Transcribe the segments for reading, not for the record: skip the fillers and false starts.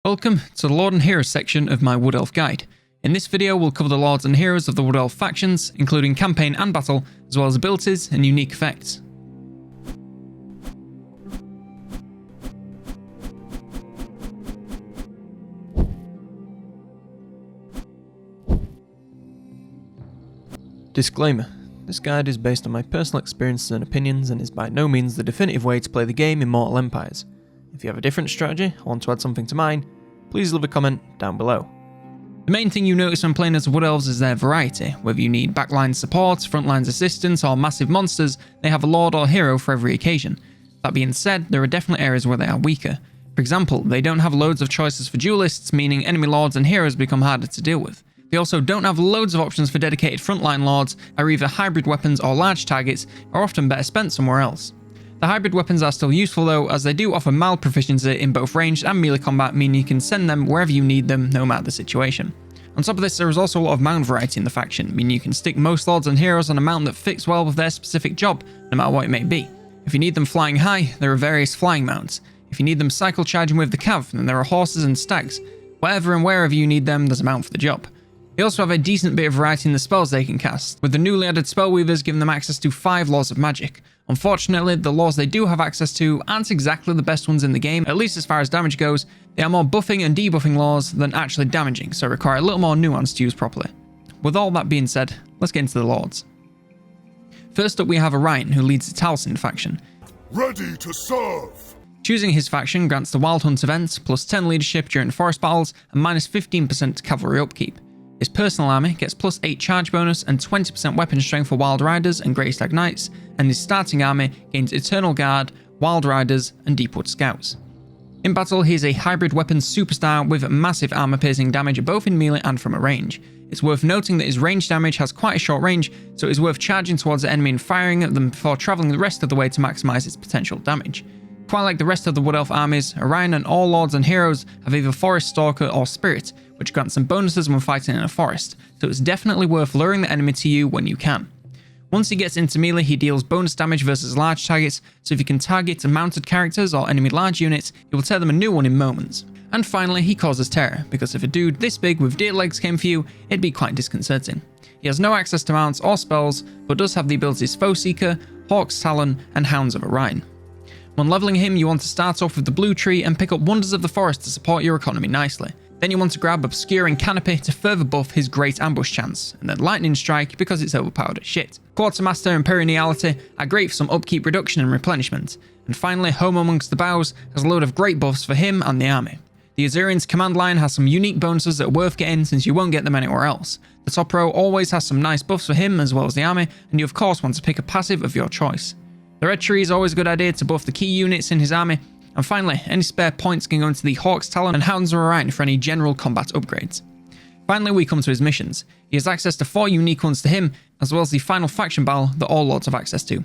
Welcome to the Lord and Heroes section of my Wood Elf guide. In this video we'll cover the Lords and Heroes of the Wood Elf factions, including campaign and battle, as well as abilities and unique effects. Disclaimer: this guide is based on my personal experiences and opinions and is by no means the definitive way to play the game Immortal Empires. If you have a different strategy or want to add something to mine, please leave a comment down below. The main thing you notice when playing as Wood Elves is their variety. Whether you need backline support, frontlines assistance, or massive monsters, they have a Lord or Hero for every occasion. That being said, there are definitely areas where they are weaker. For example, they don't have loads of choices for duelists, meaning enemy Lords and Heroes become harder to deal with. They also don't have loads of options for dedicated frontline Lords, are either hybrid weapons or large targets, are often better spent somewhere else. The hybrid weapons are still useful though, as they do offer mild proficiency in both ranged and melee combat, meaning you can send them wherever you need them, no matter the situation. On top of this, there is also a lot of mount variety in the faction, meaning you can stick most Lords and Heroes on a mount that fits well with their specific job, no matter what it may be. If you need them flying high, there are various flying mounts. If you need them cycle charging with the cav, then there are horses and stags. Wherever and wherever you need them, there's a mount for the job. They also have a decent bit of variety in the spells they can cast, with the newly added Spellweavers giving them access to 5 laws of magic. Unfortunately, the laws they do have access to aren't exactly the best ones in the game, at least as far as damage goes. They are more buffing and debuffing laws than actually damaging, so require a little more nuance to use properly. With all that being said, let's get into the Lords. First up we have Orion, who leads the Taliesin faction. Ready to serve! Choosing his faction grants the Wild Hunt events, plus 10 leadership during forest battles, and minus 15% cavalry upkeep. His personal army gets plus 8 charge bonus and 20% weapon strength for Wild Riders and Grey Stag Knights, and his starting army gains Eternal Guard, Wild Riders, and Deepwood Scouts. In battle, he is a hybrid weapons superstar with massive armor-piercing damage both in melee and from a range. It's worth noting that his range damage has quite a short range, so it is worth charging towards the enemy and firing at them before travelling the rest of the way to maximise its potential damage. Quite like the rest of the Wood Elf armies, Orion and all Lords and Heroes have either Forest Stalker or Spirit, which grants some bonuses when fighting in a forest, so it's definitely worth luring the enemy to you when you can. Once he gets into melee, he deals bonus damage versus large targets, so if you can target mounted characters or enemy large units, he will tear them a new one in moments. And finally, he causes terror, because if a dude this big with deer legs came for you, it'd be quite disconcerting. He has no access to mounts or spells, but does have the abilities Foe Seeker, Hawk's Talon, and Hounds of Orion. When leveling him, you want to start off with the blue tree and pick up Wonders of the Forest to support your economy nicely. Then you want to grab Obscuring Canopy to further buff his great ambush chance, and then Lightning Strike because it's overpowered as shit. Quartermaster and Perenniality are great for some upkeep reduction and replenishment. And finally, Home Amongst the Boughs has a load of great buffs for him and the army. The Azurian's command line has some unique bonuses that are worth getting since you won't get them anywhere else. The top row always has some nice buffs for him as well as the army, and you of course want to pick a passive of your choice. The red tree is always a good idea to buff the key units in his army, and finally, any spare points can go into the Hawk's Talon and Hounds of Orion for any general combat upgrades. Finally, we come to his missions. He has access to 4 unique ones to him, as well as the final faction battle that all Lords have access to.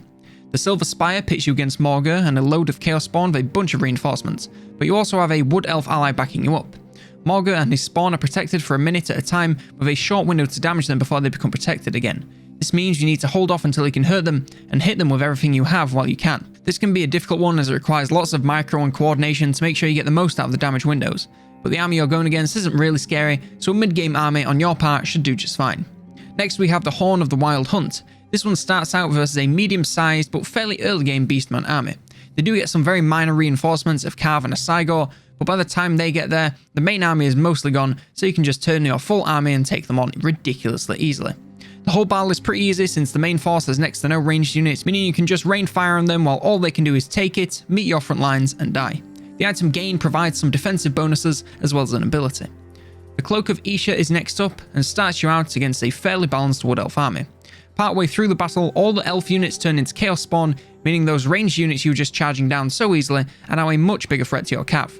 The Silver Spire pits you against Morgur and a load of Chaos Spawn with a bunch of reinforcements, but you also have a Wood Elf ally backing you up. Morgur and his spawn are protected for a minute at a time, with a short window to damage them before they become protected again. This means you need to hold off until you can hurt them, and hit them with everything you have while you can. This can be a difficult one as it requires lots of micro and coordination to make sure you get the most out of the damage windows. But the army you're going against isn't really scary, so a mid-game army on your part should do just fine. Next we have the Horn of the Wild Hunt. This one starts out versus a medium-sized but fairly early game Beastman army. They do get some very minor reinforcements of Carve and a Cygor, but by the time they get there, the main army is mostly gone, so you can just turn your full army and take them on ridiculously easily. The whole battle is pretty easy since the main force has next to no ranged units, meaning you can just rain fire on them while all they can do is take it, meet your front lines, and die. The item gain provides some defensive bonuses as well as an ability. The Cloak of Isha is next up and starts you out against a fairly balanced Wood Elf army. Partway through the battle, all the Elf units turn into Chaos Spawn, meaning those ranged units you were just charging down so easily are now a much bigger threat to your cav.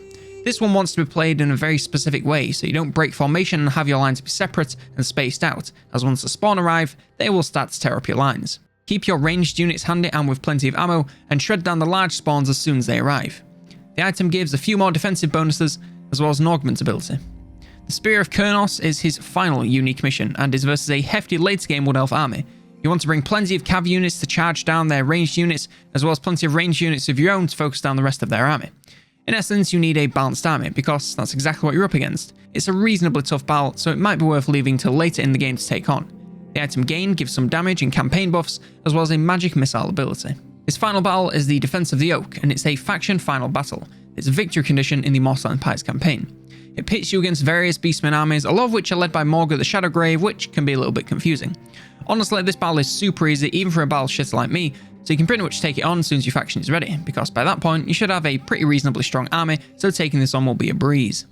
This one wants to be played in a very specific way, so you don't break formation and have your lines be separate and spaced out, as once the spawn arrive, they will start to tear up your lines. Keep your ranged units handy and with plenty of ammo, and shred down the large spawns as soon as they arrive. The item gives a few more defensive bonuses, as well as an augment ability. The Spear of Kurnos is his final unique mission, and is versus a hefty late-game Wood Elf army. You want to bring plenty of cav units to charge down their ranged units, as well as plenty of ranged units of your own to focus down the rest of their army. In essence, you need a balanced army, because that's exactly what you're up against. It's a reasonably tough battle, so it might be worth leaving till later in the game to take on. The item gained gives some damage and campaign buffs, as well as a magic missile ability. His final battle is the Defense of the Oak, and it's a faction final battle. It's a victory condition in the Mortal Empires campaign. It pits you against various Beastmen armies, a lot of which are led by Morga the Shadowgrave, which can be a little bit confusing. Honestly, this battle is super easy, even for a battle shitter like me, so you can pretty much take it on as soon as your faction is ready, because by that point, you should have a pretty reasonably strong army, so taking this on will be a breeze.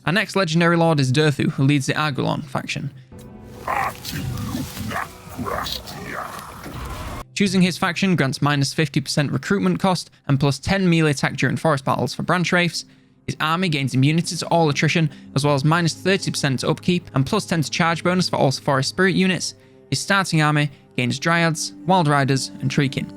Our next legendary lord is Dirthu, who leads the Argulon faction. Choosing his faction grants minus 50% recruitment cost and plus 10 melee attack during forest battles for branch wraiths. His army gains immunity to all attrition, as well as minus 30% to upkeep and plus 10 to charge bonus for all forest spirit units. His starting army gains dryads, wild riders, and treekin.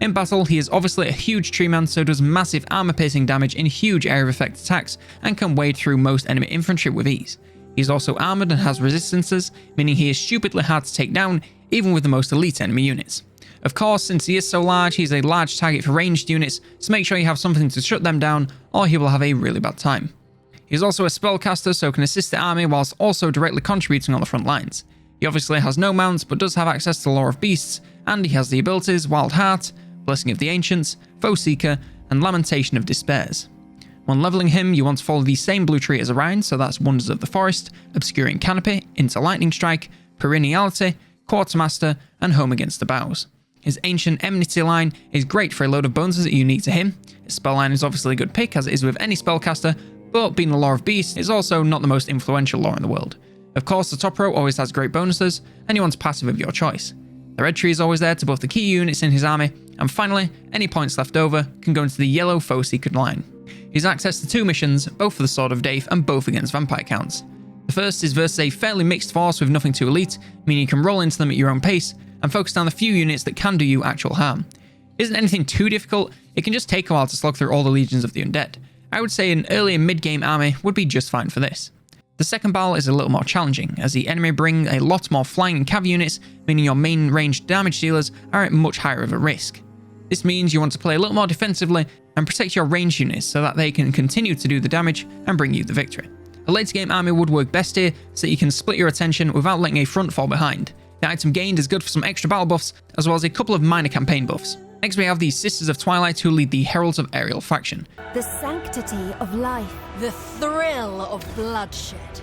In battle, he is obviously a huge tree man, so does massive armor-piercing damage in huge area of effect attacks and can wade through most enemy infantry with ease. He is also armored and has resistances, meaning he is stupidly hard to take down, even with the most elite enemy units. Of course, since he is so large, he is a large target for ranged units, so make sure you have something to shut them down, or he will have a really bad time. He is also a spellcaster, so can assist the army whilst also directly contributing on the front lines. He obviously has no mounts, but does have access to the Lore of Beasts, and he has the abilities Wild Heart, Blessing of the Ancients, Foe Seeker, and Lamentation of Despairs. When leveling him, you want to follow the same blue tree as Orion, so that's Wonders of the Forest, Obscuring Canopy, Into Lightning Strike, Perenniality, Quartermaster, and Home Against the Bows. His Ancient Enmity line is great for a load of bonuses that are unique to him. His spell line is obviously a good pick, as it is with any spellcaster, but being the Lore of Beasts is also not the most influential lore in the world. Of course, the top row always has great bonuses, and you want a passive of your choice. The red tree is always there to buff the key units in his army, and finally, any points left over can go into the yellow Foe Seeker line. He has access to 2 missions, both for the Sword of Dave and both against vampire counts. The first is versus a fairly mixed force with nothing too elite, meaning you can roll into them at your own pace, and focus on the few units that can do you actual harm. It isn't anything too difficult, it can just take a while to slog through all the legions of the undead. I would say an early and mid-game army would be just fine for this. The second battle is a little more challenging, as the enemy bring a lot more flying and cav units, meaning your main ranged damage dealers are at much higher of a risk. This means you want to play a little more defensively and protect your ranged units so that they can continue to do the damage and bring you the victory. A late game army would work best here, so that you can split your attention without letting a front fall behind. The item gained is good for some extra battle buffs, as well as a couple of minor campaign buffs. Next we have the Sisters of Twilight, who lead the Heralds of Ariel faction. The sanctity of life. The thrill of bloodshed.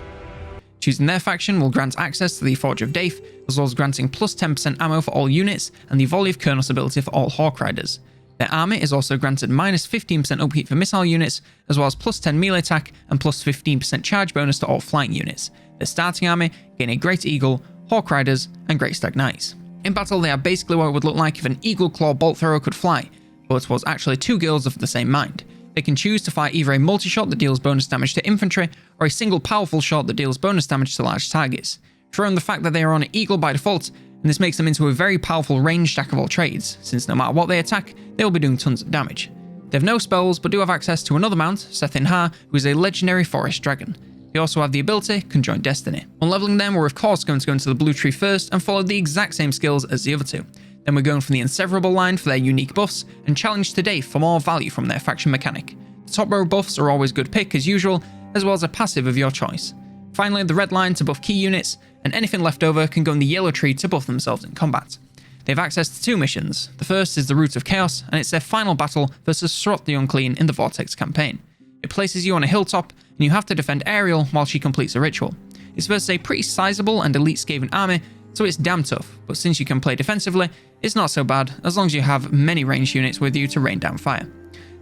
Choosing their faction will grant access to the Forge of Dave, as well as granting plus 10% ammo for all units and the Volley of Kurnos ability for all Hawk Riders. Their army is also granted minus 15% upkeep for missile units, as well as plus 10 melee attack and plus 15% charge bonus to all flying units. Their starting army gain a Great Eagle, Hawk Riders, and Great Stag Knights. In battle, they are basically what it would look like if an Eagle Claw Bolt Thrower could fly, but was actually 2 guilds of the same mind. They can choose to fire either a multi-shot that deals bonus damage to infantry, or a single powerful shot that deals bonus damage to large targets. Throw in the fact that they are on an Eagle by default, and this makes them into a very powerful ranged jack of all trades, since no matter what they attack, they will be doing tons of damage. They have no spells, but do have access to another mount, Sethin Ha, who is a legendary forest dragon. They also have the ability Conjoined Destiny. On leveling them, we're of course going to go into the blue tree first and follow the exact same skills as the other two. Then we're going from the Inseverable line for their unique buffs, and Challenge to Dave for more value from their faction mechanic. The top row buffs are always good pick as usual, as well as a passive of your choice. Finally, the red line to buff key units, and anything left over can go in the yellow tree to buff themselves in combat. They have access to 2 missions. The first is the Root of Chaos, and it's their final battle versus Srot the Unclean in the Vortex campaign. It places you on a hilltop, and you have to defend Ariel while she completes a ritual. It's versus a pretty sizable and elite Skaven army, so it's damn tough, but since you can play defensively, it's not so bad as long as you have many ranged units with you to rain down fire.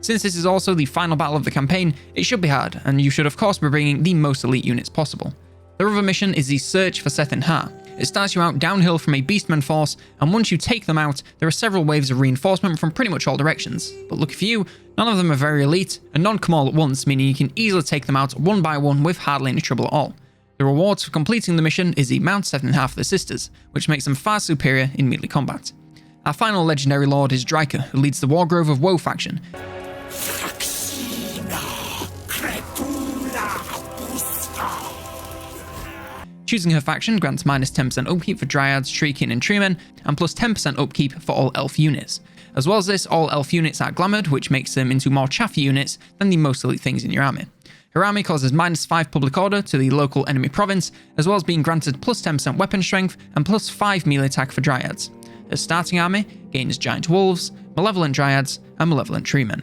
Since this is also the final battle of the campaign, it should be hard, and you should of course be bringing the most elite units possible. Their other mission is the Search for Sethin Ha. It starts you out downhill from a Beastman force, and once you take them out, there are several waves of reinforcement from pretty much all directions. But lucky for you, none of them are very elite, and none come all at once, meaning you can easily take them out one by one with hardly any trouble at all. The rewards for completing the mission is the Mount Sethin Ha for the Sisters, which makes them far superior in melee combat. Our final legendary lord is Dreika, who leads the Wargrove of Woe faction. Choosing her faction grants minus 10% upkeep for Dryads, Treekin, and Treemen, and plus 10% upkeep for all elf units. As well as this, all elf units are glamoured, which makes them into more chaffy units than the most elite things in your army. Harami causes -5 public order to the local enemy province, as well as being granted plus 10% weapon strength and plus 5 melee attack for dryads. Her starting army gains giant wolves, malevolent dryads, and malevolent treemen.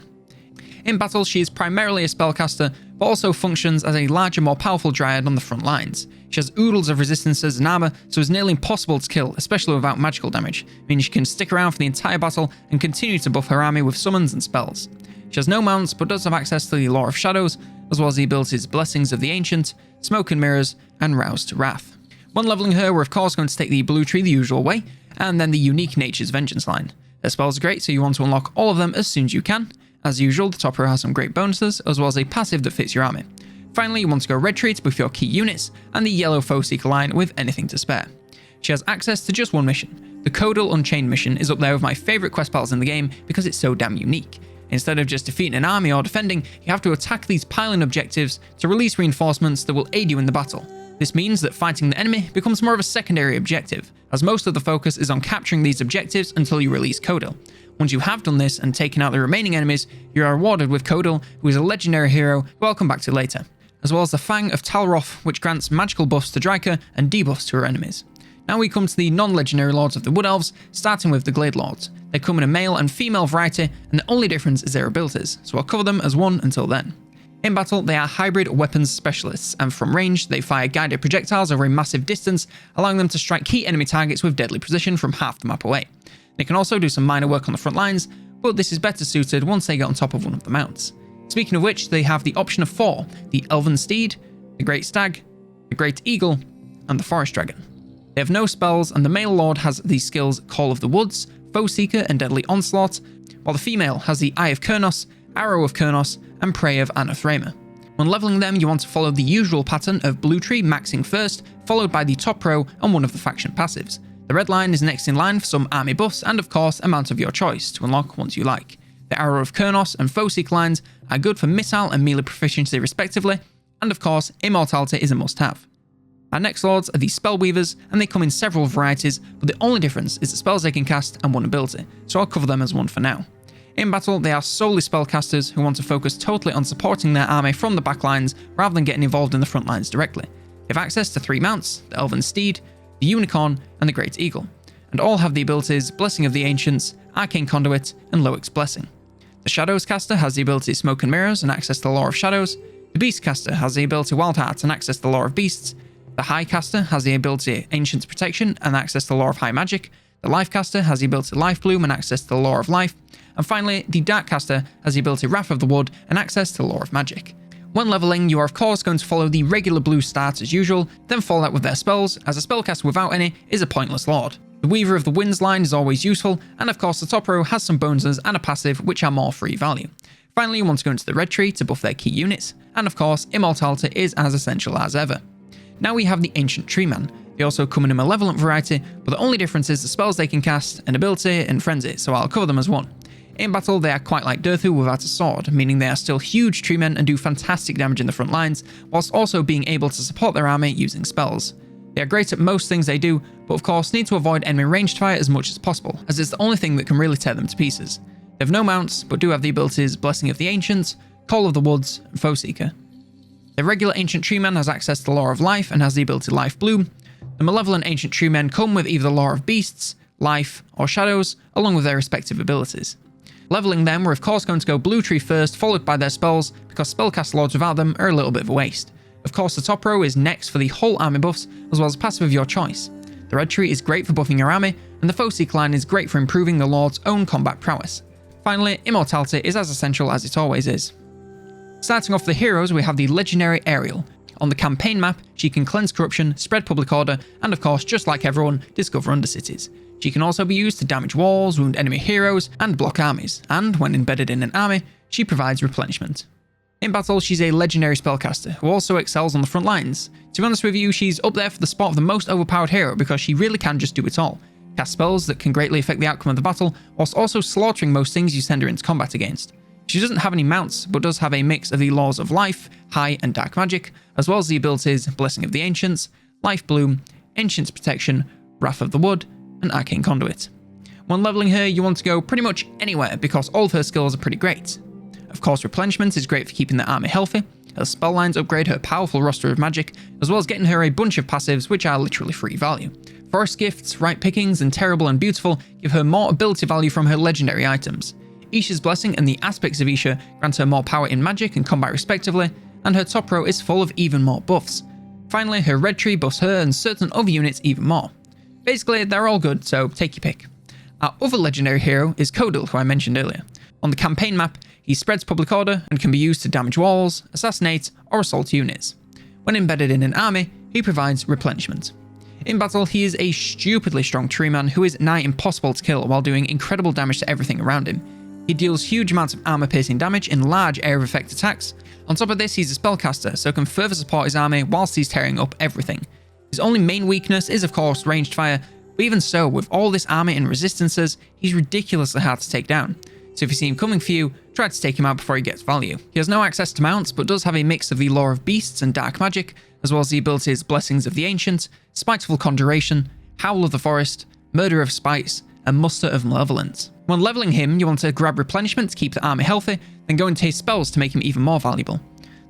In battle, she is primarily a spellcaster, but also functions as a larger, more powerful dryad on the front lines. She has oodles of resistances and armor, so it's nearly impossible to kill, especially without magical damage, meaning she can stick around for the entire battle and continue to buff her army with summons and spells. She has no mounts, but does have access to the Lore of Shadows, as well as the abilities Blessings of the Ancient, Smoke and Mirrors, and Rouse to Wrath. When leveling her, we're of course going to take the blue tree the usual way, and then the unique Nature's Vengeance line. Her spells are great, so you want to unlock all of them as soon as you can. As usual, the top row has some great bonuses, as well as a passive that fits your army. Finally, you want to go red tree with your key units, and the yellow Foe Seeker line with anything to spare. She has access to just one mission. The Kodil Unchained mission is up there with my favourite quest battles in the game because it's so damn unique. Instead of just defeating an army or defending, you have to attack these pile-in objectives to release reinforcements that will aid you in the battle. This means that fighting the enemy becomes more of a secondary objective, as most of the focus is on capturing these objectives until you release Kodil. Once you have done this and taken out the remaining enemies, you are rewarded with Kodil, who is a legendary hero who I'll come back to later, as well as the Fang of Talroth, which grants magical buffs to Dreika and debuffs to her enemies. Now we come to the non-legendary lords of the Wood Elves, starting with the Gladelords. They come in a male and female variety, and the only difference is their abilities, so I'll cover them as one until then. In battle, they are hybrid weapons specialists, and from range, they fire guided projectiles over a massive distance, allowing them to strike key enemy targets with deadly precision from half the map away. They can also do some minor work on the front lines, but this is better suited once they get on top of one of the mounts. Speaking of which, they have the option of 4, the Elven Steed, the Great Stag, the Great Eagle, and the Forest Dragon. They have no spells, and the male lord has the skills Call of the Woods, Foe Seeker, and Deadly Onslaught, while the female has the Eye of Kurnos, Arrow of Kurnos, and Prey of Anathema. When leveling them, you want to follow the usual pattern of blue tree maxing first, followed by the top row and one of the faction passives. The red line is next in line for some army buffs, and of course, a mount of your choice to unlock once you like. The Arrow of Kurnos and Foe Seek lines are good for missile and melee proficiency respectively, and of course, Immortality is a must-have. Our next lords are the Spellweavers, and they come in several varieties, but the only difference is the spells they can cast and one ability, so I'll cover them as one for now. In battle, they are solely spellcasters who want to focus totally on supporting their army from the backlines rather than getting involved in the front lines directly. They have access to 3 mounts, the Elven Steed, the Unicorn, and the Great Eagle, and all have the abilities Blessing of the Ancients, Arcane Conduit, and Loic's Blessing. The Shadows caster has the ability Smoke and Mirrors and access to the Lore of Shadows, the Beast caster has the ability Wild Heart and access to the Lore of Beasts, the High caster has the ability Ancient's Protection and access to the Lore of High Magic, the Life caster has the ability Life Bloom and access to the Lore of Life, and finally, the Dark caster has the ability Wrath of the Wood and access to the Lore of Magic. When leveling, you are of course going to follow the regular blue start as usual, then follow that with their spells, as a spellcaster without any is a pointless lord. The Weaver of the Winds line is always useful, and of course the top row has some bonuses and a passive which are more free value. Finally, you want to go into the red tree to buff their key units, and of course, Immortality is as essential as ever. Now we have the Ancient Treeman. They also come in a malevolent variety, but the only difference is the spells they can cast, and ability, and frenzy, so I'll cover them as one. In battle, they are quite like Dirthu without a sword, meaning they are still huge treemen and do fantastic damage in the front lines, whilst also being able to support their army using spells. They are great at most things they do, but of course need to avoid enemy ranged fire as much as possible, as it's the only thing that can really tear them to pieces. They have no mounts, but do have the abilities Blessing of the Ancients, Call of the Woods, and Foe Seeker. The regular Ancient Treeman has access to the Lore of Life and has the ability Life Bloom. The malevolent Ancient Treemen come with either the Lore of Beasts, Life, or Shadows, along with their respective abilities. Leveling them, we're of course going to go blue tree first, followed by their spells, because spellcast lords without them are a little bit of a waste. Of course, the top row is next for the whole army buffs, as well as passive of your choice. The red tree is great for buffing your army, and the Foe Seek line is great for improving the lord's own combat prowess. Finally, Immortality is as essential as it always is. Starting off the heroes, we have the legendary Ariel. On the campaign map, she can cleanse corruption, spread public order, and of course, just like everyone, discover undercities. She can also be used to damage walls, wound enemy heroes, and block armies, and when embedded in an army, she provides replenishment. In battle, she's a legendary spellcaster, who also excels on the front lines. To be honest with you, she's up there for the spot of the most overpowered hero because she really can just do it all. Cast spells that can greatly affect the outcome of the battle, whilst also slaughtering most things you send her into combat against. She doesn't have any mounts, but does have a mix of the Laws of Life, High and Dark Magic, as well as the abilities Blessing of the Ancients, Life Bloom, Ancient's Protection, Wrath of the Wood, and Arcane Conduit. When leveling her, you want to go pretty much anywhere because all of her skills are pretty great. Of course, replenishment is great for keeping the army healthy. Her spell lines upgrade her powerful roster of magic, as well as getting her a bunch of passives which are literally free value. Forest gifts, right pickings, and terrible and beautiful give her more ability value from her legendary items. Isha's blessing and the aspects of Isha grant her more power in magic and combat respectively, and her top row is full of even more buffs. Finally, her red tree buffs her and certain other units even more. Basically, they're all good, so take your pick. Our other legendary hero is Kodil, who I mentioned earlier. On the campaign map, he spreads public order and can be used to damage walls, assassinate, or assault units. When embedded in an army, he provides replenishment. In battle, he is a stupidly strong tree man who is nigh impossible to kill while doing incredible damage to everything around him. He deals huge amounts of armor-piercing damage in large area of effect attacks. On top of this, he's a spellcaster, so can further support his army whilst he's tearing up everything. His only main weakness is of course ranged fire, but even so, with all this armor and resistances, he's ridiculously hard to take down. So if you see him coming for you, try to take him out before he gets value. He has no access to mounts, but does have a mix of the lore of beasts and dark magic, as well as the abilities Blessings of the Ancient, Spiteful Conjuration, Howl of the Forest, Murder of Spites, and Muster of Malevolence. When leveling him, you want to grab replenishment to keep the army healthy, then go into his spells to make him even more valuable.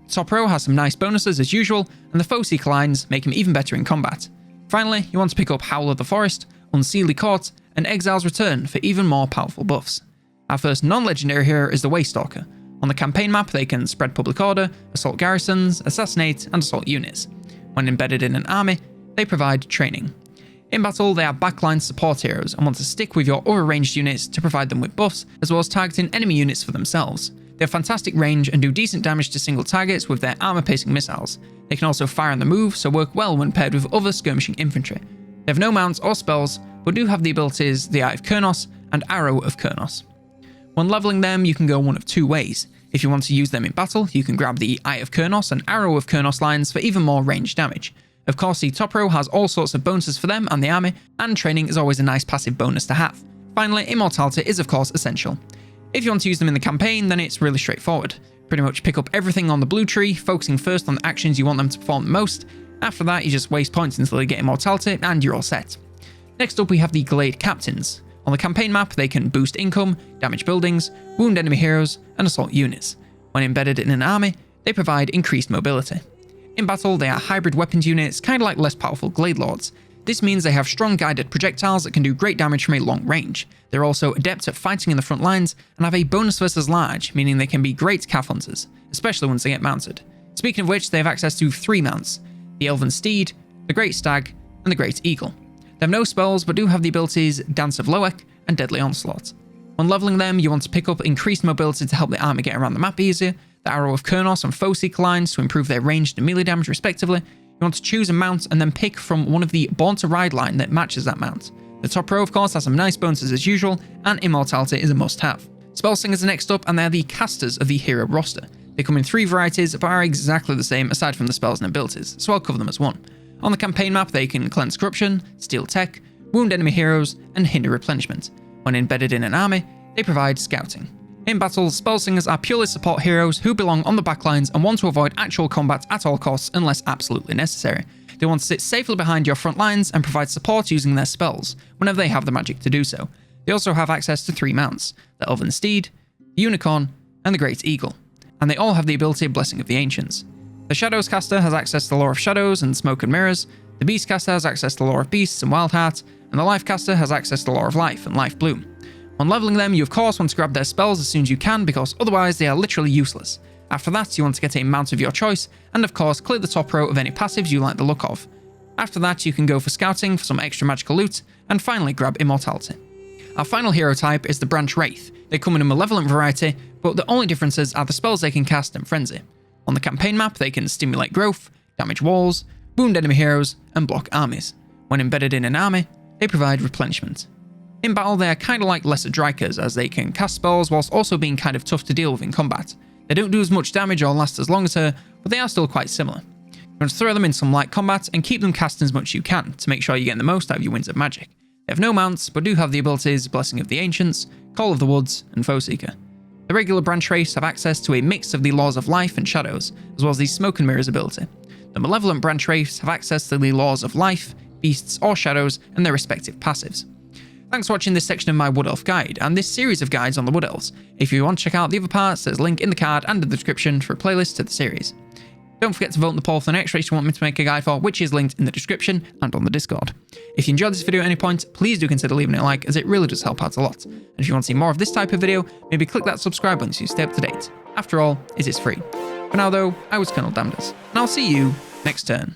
The top row has some nice bonuses as usual, and the foe-seeker lines make him even better in combat. Finally, you want to pick up Howl of the Forest, Unseelie Court, and Exile's Return for even more powerful buffs. Our first non-legendary hero is the Stalker. On the campaign map, they can spread public order, assault garrisons, assassinate, and assault units. When embedded in an army, they provide training. In battle, they are backline support heroes and want to stick with your other ranged units to provide them with buffs, as well as targeting enemy units for themselves. They have fantastic range and do decent damage to single targets with their armor-piercing missiles. They can also fire on the move, so work well when paired with other skirmishing infantry. They have no mounts or spells, but do have the abilities the Eye of Kurnos and Arrow of Kurnos. When leveling them, you can go one of two ways. If you want to use them in battle, you can grab the Eye of Kurnos and Arrow of Kurnos lines for even more ranged damage. Of course, the top row has all sorts of bonuses for them and the army, and training is always a nice passive bonus to have. Finally, immortality is of course essential. If you want to use them in the campaign, then it's really straightforward. Pretty much pick up everything on the blue tree, focusing first on the actions you want them to perform the most. After that, you just waste points until you get immortality, and you're all set. Next up, we have the Glade Captains. On the campaign map, they can boost income, damage buildings, wound enemy heroes, and assault units. When embedded in an army, they provide increased mobility. In battle, they are hybrid weapons units, kind of like less powerful Gladelords. This means they have strong guided projectiles that can do great damage from a long range. They're also adept at fighting in the front lines, and have a bonus versus large, meaning they can be great cav hunters, especially once they get mounted. Speaking of which, they have access to 3 mounts: the Elven Steed, the Great Stag, and the Great Eagle. They have no spells, but do have the abilities Dance of Loek and Deadly Onslaught. When leveling them, you want to pick up increased mobility to help the army get around the map easier, the Arrow of Kurnos and foe-seeker lines to improve their ranged and melee damage respectively. You want to choose a mount and then pick from one of the Born to Ride line that matches that mount. The top row of course has some nice bonuses as usual, and immortality is a must-have. Spell Singers are next up, and they're the casters of the hero roster. They come in 3 varieties, but are exactly the same aside from the spells and abilities, so I'll cover them as one. On the campaign map, they can cleanse corruption, steal tech, wound enemy heroes, and hinder replenishment. When embedded in an army, they provide scouting. In battle, Spell Singers are purely support heroes who belong on the backlines and want to avoid actual combat at all costs unless absolutely necessary. They want to sit safely behind your front lines and provide support using their spells, whenever they have the magic to do so. They also have access to 3 mounts: the Elven Steed, the Unicorn, and the Great Eagle, and they all have the ability Blessing of the Ancients. The Shadows caster has access to the lore of Shadows and Smoke and Mirrors, the Beast caster has access to the lore of Beasts and Wildheart, and the Life caster has access to the lore of Life and Life Bloom. When leveling them, you of course want to grab their spells as soon as you can, because otherwise they are literally useless. After that, you want to get a mount of your choice, and of course clear the top row of any passives you like the look of. After that, you can go for scouting for some extra magical loot, and finally grab immortality. Our final hero type is the Branch Wraith. They come in a malevolent variety, but the only differences are the spells they can cast and frenzy. On the campaign map, they can stimulate growth, damage walls, wound enemy heroes, and block armies. When embedded in an army, they provide replenishment. In battle, they are kind of like lesser Dreikas, as they can cast spells whilst also being kind of tough to deal with in combat. They don't do as much damage or last as long as her, but they are still quite similar. You want to throw them in some light combat and keep them cast as much as you can to make sure you get the most out of your winds of magic. They have no mounts, but do have the abilities Blessing of the Ancients, Call of the Woods, and Foeseeker. The regular Branch Wraiths have access to a mix of the Laws of Life and Shadows, as well as the Smoke and Mirrors ability. The malevolent Branch Wraiths have access to the Laws of Life, Beasts, or Shadows, and their respective passives. Thanks for watching this section of my Wood Elf guide, and this series of guides on the Wood Elves. If you want to check out the other parts, there's a link in the card and in the description for a playlist to the series. Don't forget to vote in the poll for the next race you want me to make a guide for, which is linked in the description and on the Discord. If you enjoyed this video at any point, please do consider leaving it a like, as it really does help out a lot. And if you want to see more of this type of video, maybe click that subscribe button so you stay up to date. After all, it is free. For now though, I was COLONELDAMNEDERS, and I'll see you next turn.